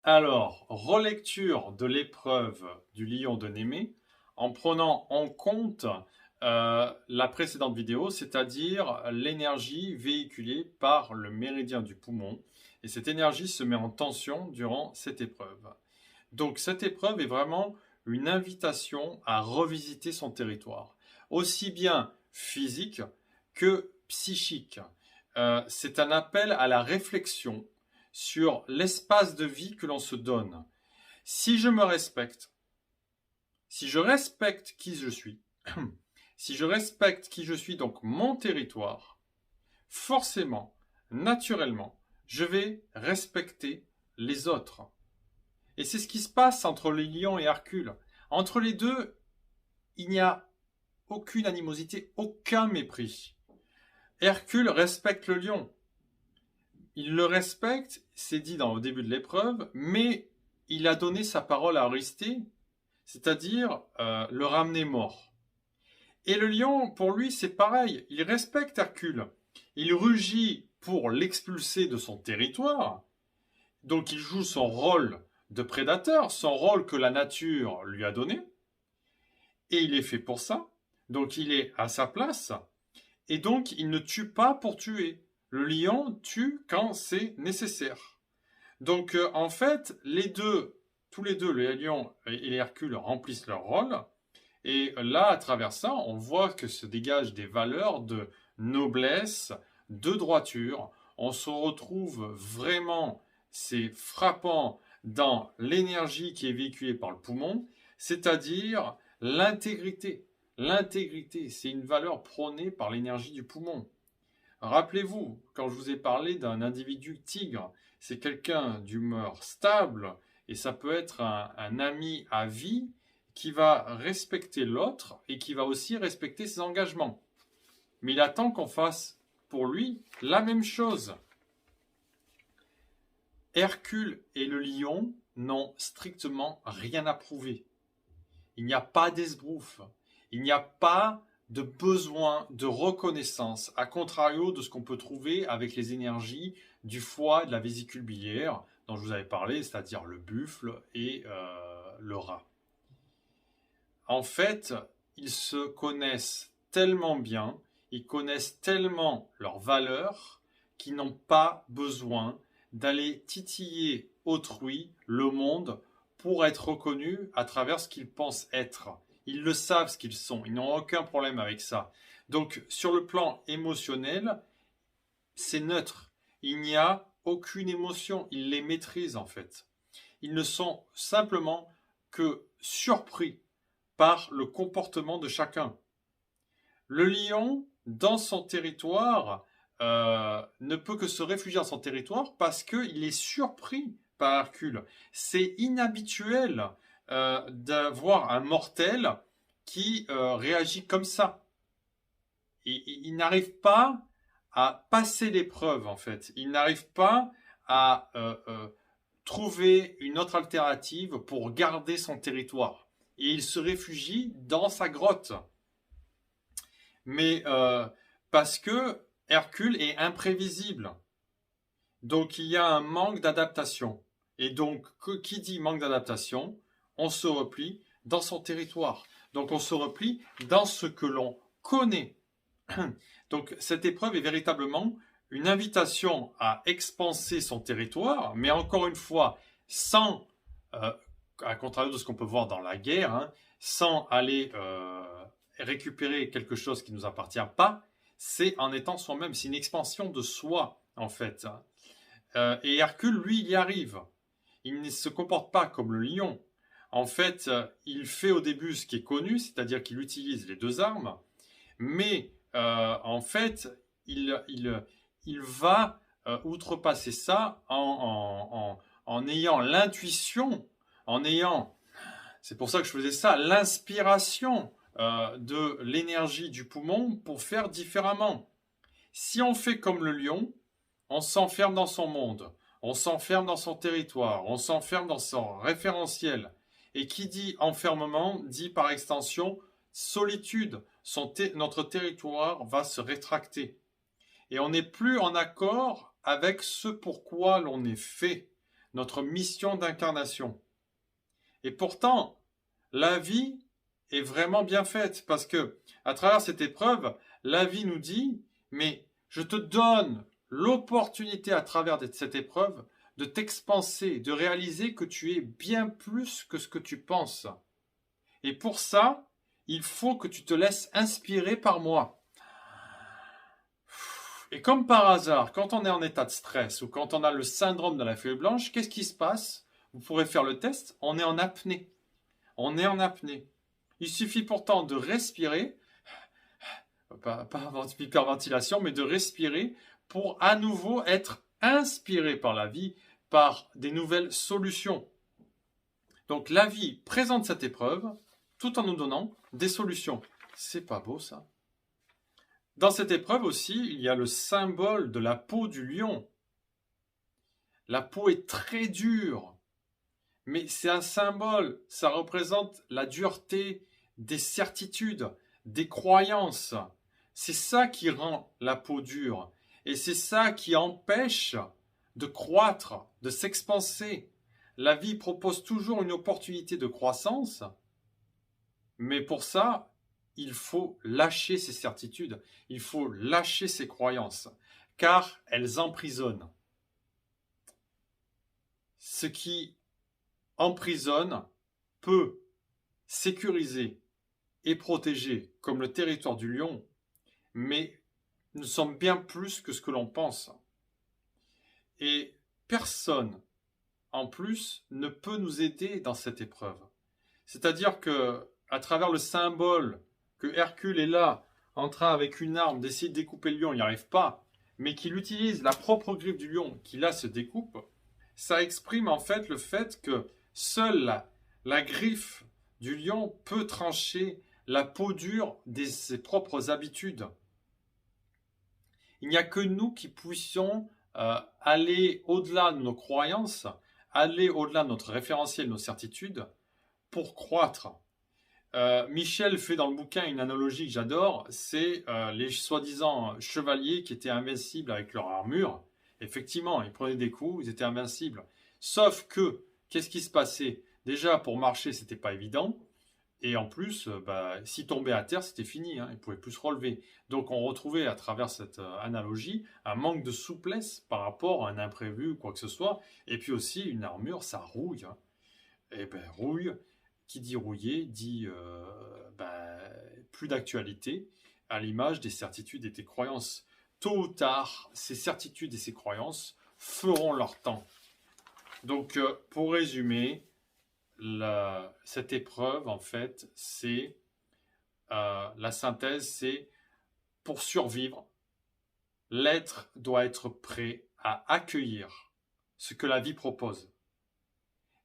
Alors, relecture de l'épreuve du lion de Némée en prenant en compte la précédente vidéo, c'est-à-dire l'énergie véhiculée par le méridien du poumon. Et cette énergie se met en tension durant cette épreuve. Donc cette épreuve est vraiment une invitation à revisiter son territoire, aussi bien physique que psychique. C'est un appel à la réflexion sur l'espace de vie que l'on se donne. Si je me respecte, si je respecte qui je suis, si je respecte qui je suis, donc mon territoire, forcément, naturellement, je vais respecter les autres. Et c'est ce qui se passe entre les lions et Hercule. Entre les deux, il n'y a aucune animosité, aucun mépris. Hercule respecte le lion. Il le respecte, c'est dit au début de l'épreuve, mais il a donné sa parole à Eurysthée, c'est-à-dire le ramener mort. Et le lion, pour lui, c'est pareil. Il respecte Hercule. Il rugit pour l'expulser de son territoire. Donc il joue son rôle de prédateur, son rôle que la nature lui a donné. Et il est fait pour ça. Donc il est à sa place. Et donc il ne tue pas pour tuer. Le lion tue quand c'est nécessaire. Donc en fait, tous les deux, les lions et les Hercules remplissent leur rôle. Et là, à travers ça, on voit que se dégagent des valeurs de noblesse, de droiture. On se retrouve vraiment, c'est frappant, dans l'énergie qui est véhiculée par le poumon, c'est-à-dire l'intégrité. L'intégrité, c'est une valeur prônée par l'énergie du poumon. Rappelez-vous, quand je vous ai parlé d'un individu tigre, c'est quelqu'un d'humeur stable et ça peut être un ami à vie qui va respecter l'autre et qui va aussi respecter ses engagements. Mais il attend qu'on fasse pour lui la même chose. Hercule et le lion n'ont strictement rien à prouver. Il n'y a pas d'esbrouf. Il n'y a pas de besoin de reconnaissance, à contrario de ce qu'on peut trouver avec les énergies du foie et de la vésicule biliaire dont je vous avais parlé, c'est-à-dire le buffle et le rat. En fait, ils se connaissent tellement bien, ils connaissent tellement leurs valeurs qu'ils n'ont pas besoin d'aller titiller autrui, le monde, pour être reconnus à travers ce qu'ils pensent être. Ils le savent ce qu'ils sont, ils n'ont aucun problème avec ça. Donc sur le plan émotionnel, c'est neutre. Il n'y a aucune émotion, ils les maîtrisent en fait. Ils ne sont simplement que surpris par le comportement de chacun. Le lion, dans son territoire, ne peut que se réfugier dans son territoire parce qu'il est surpris par Hercule. C'est inhabituel d'avoir un mortel qui réagit comme ça. Il n'arrive pas à passer l'épreuve, en fait. Il n'arrive pas à trouver une autre alternative pour garder son territoire. Et il se réfugie dans sa grotte. Mais parce que Hercule est imprévisible. Donc il y a un manque d'adaptation. Et donc, qui dit manque d'adaptation, on se replie dans son territoire. Donc on se replie dans ce que l'on connaît. Donc cette épreuve est véritablement une invitation à expanser son territoire, mais encore une fois, sans, à contrario de ce qu'on peut voir dans la guerre, hein, sans aller récupérer quelque chose qui ne nous appartient pas, c'est en étant soi-même, c'est une expansion de soi en fait. Et Hercule, lui, il y arrive. Il ne se comporte pas comme le lion. En fait, il fait au début ce qui est connu, c'est-à-dire qu'il utilise les deux armes, mais en fait, il va outrepasser ça en ayant l'intuition, en ayant, c'est pour ça que je faisais ça, l'inspiration de l'énergie du poumon pour faire différemment. Si on fait comme le lion, on s'enferme dans son monde, on s'enferme dans son territoire, on s'enferme dans son référentiel. Et qui dit enfermement dit par extension solitude. Notre territoire va se rétracter. Et on n'est plus en accord avec ce pourquoi l'on est fait. notre mission d'incarnation. Et pourtant, la vie est vraiment bien faite parce que, à travers cette épreuve, la vie nous dit, mais je te donne l'opportunité à travers cette épreuve de t'expanser, de réaliser que tu es bien plus que ce que tu penses. Et pour ça, il faut que tu te laisses inspirer par moi. Et comme par hasard, quand on est en état de stress ou quand on a le syndrome de la feuille blanche, qu'est-ce qui se passe? Vous pourrez faire le test, on est en apnée. On est en apnée. Il suffit pourtant de respirer, pas hyperventilation, mais de respirer pour à nouveau être inspiré par la vie, par des nouvelles solutions. Donc la vie présente cette épreuve tout en nous donnant des solutions. C'est pas beau ça? Dans cette épreuve aussi, il y a le symbole de la peau du lion. La peau est très dure, mais c'est un symbole, ça représente la dureté des certitudes, des croyances. C'est ça qui rend la peau dure. Et c'est ça qui empêche de croître, de s'expanser. La vie propose toujours une opportunité de croissance, mais pour ça, il faut lâcher ses certitudes, il faut lâcher ses croyances, car elles emprisonnent. Ce qui emprisonne peut sécuriser et protéger, comme le territoire du lion, mais nous sommes bien plus que ce que l'on pense. Et personne, en plus, ne peut nous aider dans cette épreuve. C'est-à-dire que, à travers le symbole que Hercule est là, en train avec une arme d'essayer de découper le lion, il n'y arrive pas, mais qu'il utilise la propre griffe du lion qui là se découpe, ça exprime en fait le fait que seule la griffe du lion peut trancher la peau dure de ses propres habitudes. Il n'y a que nous qui puissions aller au-delà de nos croyances, aller au-delà de notre référentiel, nos certitudes, pour croître. Michel fait dans le bouquin une analogie que j'adore, c'est les soi-disant chevaliers qui étaient invincibles avec leur armure. Effectivement, ils prenaient des coups, ils étaient invincibles. Sauf que, qu'est-ce qui se passait? Déjà, pour marcher, c'était pas évident. Et en plus, s'ils tombaient à terre, c'était fini, hein, ils ne pouvaient plus se relever. Donc on retrouvait à travers cette analogie un manque de souplesse par rapport à un imprévu ou quoi que ce soit. Et puis aussi, une armure, ça rouille. Hein. Et bien, rouille, qui dit rouiller, dit plus d'actualité, à l'image des certitudes et des croyances. Tôt ou tard, ces certitudes et ces croyances feront leur temps. Donc, pour résumer, cette épreuve, en fait, c'est la synthèse, c'est pour survivre, l'être doit être prêt à accueillir ce que la vie propose.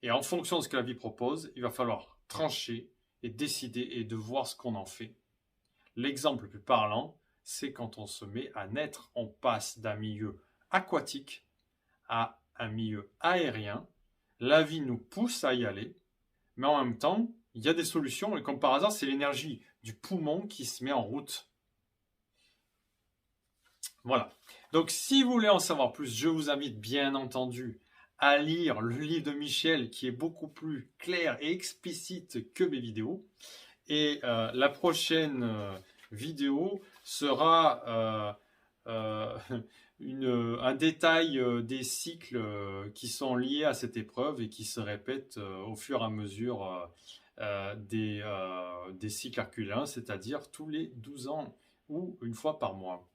Et en fonction de ce que la vie propose, il va falloir trancher et décider et de voir ce qu'on en fait. L'exemple le plus parlant, c'est quand on se met à naître, on passe d'un milieu aquatique à un milieu aérien. La vie nous pousse à y aller, mais en même temps, il y a des solutions, et comme par hasard, c'est l'énergie du poumon qui se met en route. Voilà. Donc, si vous voulez en savoir plus, je vous invite bien entendu à lire le livre de Michel, qui est beaucoup plus clair et explicite que mes vidéos. Et la prochaine vidéo sera un détail des cycles qui sont liés à cette épreuve et qui se répètent au fur et à mesure des cycles herculéens, c'est-à-dire tous les 12 ans ou une fois par mois.